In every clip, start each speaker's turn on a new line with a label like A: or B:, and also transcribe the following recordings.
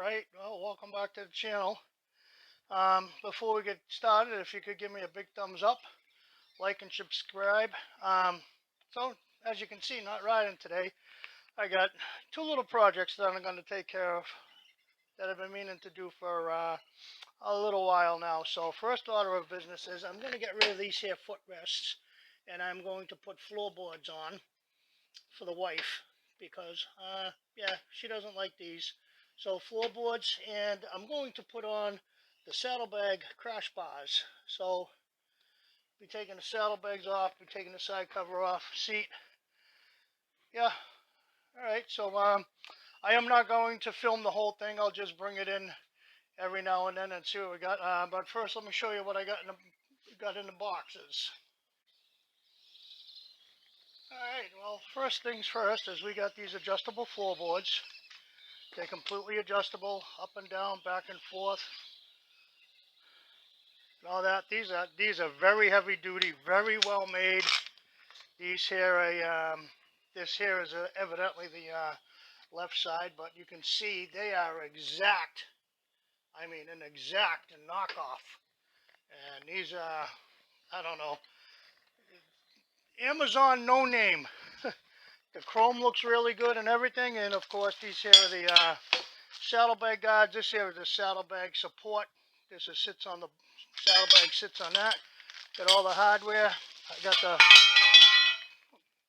A: Alright, well, welcome back to the channel. Before we get started, if you could give me a big thumbs up, like and subscribe. So, as you can see, not riding today. I got two little projects that I'm going to take care of that I've been meaning to do for a little while now. So, first order of business is I'm going to get rid of these here footrests, and I'm going to put floorboards on for the wife because, yeah, she doesn't like these. So floorboards, and I'm going to put on the saddlebag crash bars. So be taking the saddlebags off, be taking the side cover off, seat. Yeah, all right. So I am not going to film the whole thing. I'll just bring it in every now and then and see what we got. But first, let me show you what I got in the boxes. All right. Well, first things first is we got these adjustable floorboards. They're completely adjustable, up and down, back and forth, and all that. These are very heavy duty, very well made. These here, this here is evidently the left side, but you can see they are exact. I mean, an exact knockoff. And these are, I don't know, Amazon no name. The chrome looks really good and everything, and of course these here are the saddlebag guards. This here is the saddlebag support. This is sits on the saddlebag, sits on that. Got all the hardware. I got the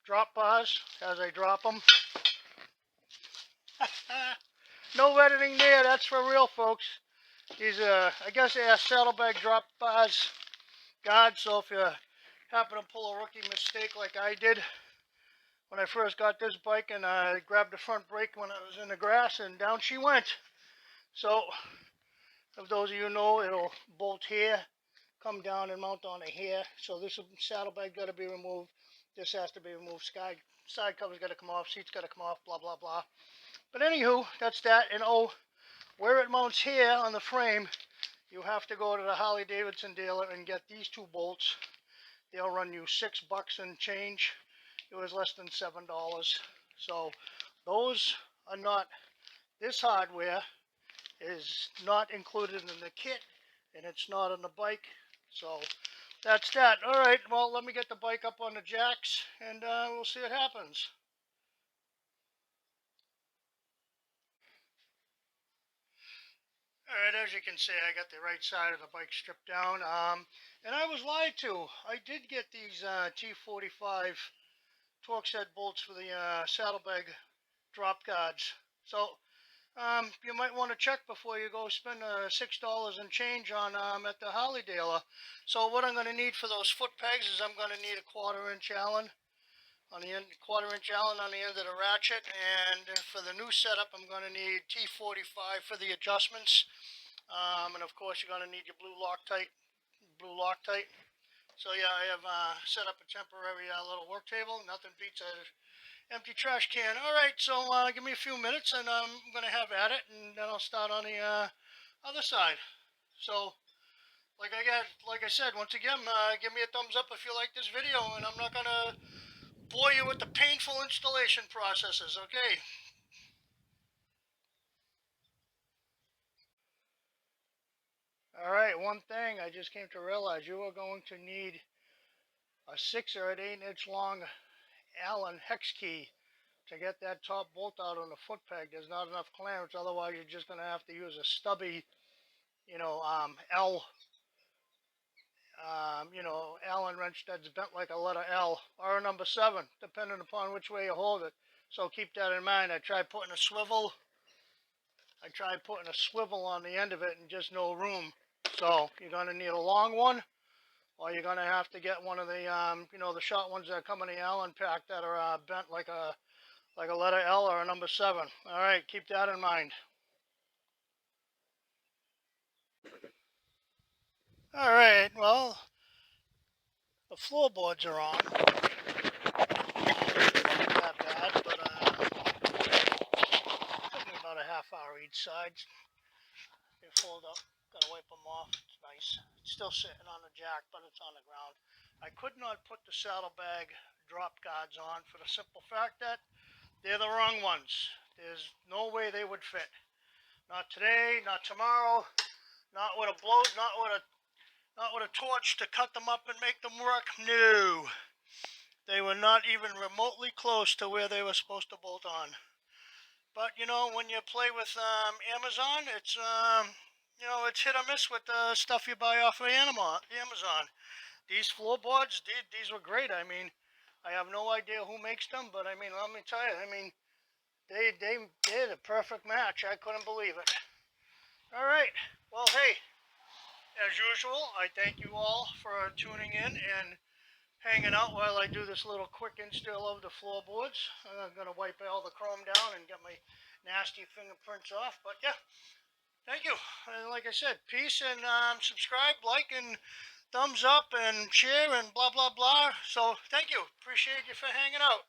A: drop bars as I drop them. No editing there. That's for real, folks. These I guess they are saddlebag drop bars guards. So if you happen to pull a rookie mistake like I did when I first got this bike, and I grabbed the front brake when I was in the grass, and down she went. So, if those of you know, it'll bolt here, come down and mount on here. So this saddlebag got to be removed. This has to be removed. Side cover's got to come off. Seats got to come off. Blah blah blah. But anywho, that's that. And oh, where it mounts here on the frame, you have to go to the Harley Davidson dealer and get these two bolts. They'll run you $6 and change. It was less than $7. So those are not. This hardware is not included in the kit, and it's not on the bike. So that's that. All right, well, let me get the bike up on the jacks, and we'll see what happens. All right, as you can see, I got the right side of the bike stripped down, and I was lied to. I did get these T45 Torx head bolts for the saddlebag drop guards. So you might want to check before you go spend $6 and change on at the Harley dealer. So what I'm going to need for those foot pegs is I'm going to need a 1/4-inch Allen on the end, 1/4-inch Allen on the end of the ratchet, and for the new setup, I'm going to need T45 for the adjustments, and of course you're going to need your blue Loctite. So yeah, I have set up a temporary little work table. Nothing beats a empty trash can. All right, so give me a few minutes, and I'm going to have at it, and then I'll start on the other side. So, like I said, once again, give me a thumbs up if you like this video, and I'm not going to bore you with the painful installation processes, okay? All right, one thing I just came to realize, you are going to need a 6 or an 8-inch long Allen hex key to get that top bolt out on the foot peg. There's not enough clearance, otherwise you're just going to have to use a stubby, L, Allen wrench that's bent like a letter L, or a number 7, depending upon which way you hold it. So keep that in mind. I tried putting a swivel on the end of it and just no room. So you're going to need a long one, or you're going to have to get one of the, the short ones that come in the Allen pack that are bent like a letter L or a number 7. All right, keep that in mind. All right, well, the floorboards are on. Not that bad, but took me about a half hour each side. They fold up, gotta wipe them off. It's nice. It's still sitting on the jack, but it's on the ground. I could not put the saddlebag drop guards on for the simple fact that they're the wrong ones. There's no way they would fit. Not today, not tomorrow, not with a torch to cut them up and make them work. No. They were not even remotely close to where they were supposed to bolt on. But you know, when you play with Amazon, it's hit or miss with the stuff you buy off of Amazon. These floorboards, these were great. I mean, I have no idea who makes them, but I mean, let me tell you, I mean, they're the perfect match. I couldn't believe it. All right. Well, hey, as usual, I thank you all for tuning in and hanging out while I do this little quick install of the floorboards. I'm going to wipe all the chrome down and get my nasty fingerprints off. But yeah, thank you. And like I said, peace and subscribe, like, and thumbs up and share and blah, blah, blah. So thank you. Appreciate you for hanging out.